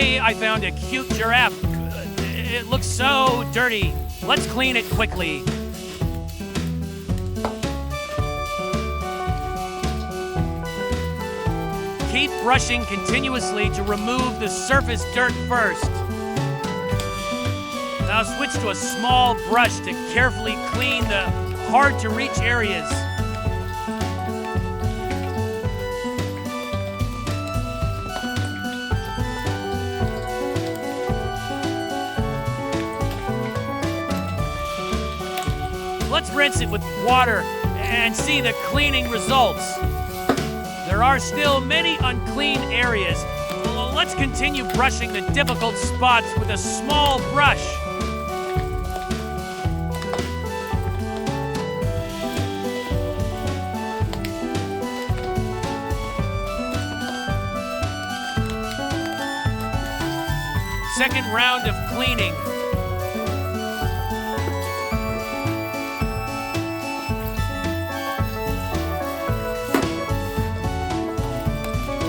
Finally, I found a cute giraffe. It looks so dirty. Let's clean it quickly. Keep brushing continuously to remove the surface dirt first. Now switch to a small brush to carefully clean the hard-to-reach areas. Let's rinse it with water and see the cleaning results. There are still many unclean areas. Let's continue brushing the difficult spots with a small brush. Second round of cleaning.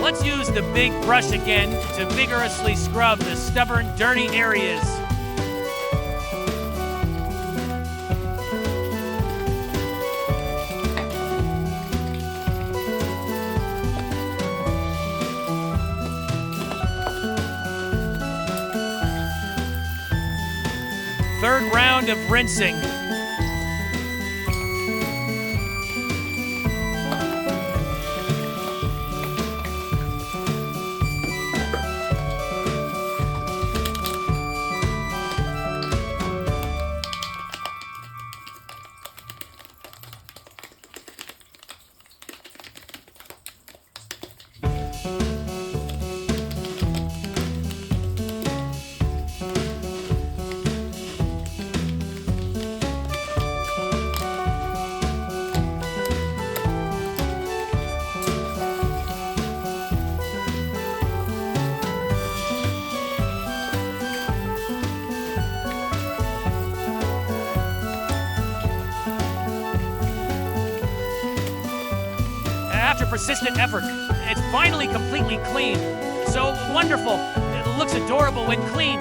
Let's use the big brush again to vigorously scrub the stubborn, dirty areas. Third round of rinsing. After persistent effort, it's finally completely clean. So wonderful. It looks adorable when clean.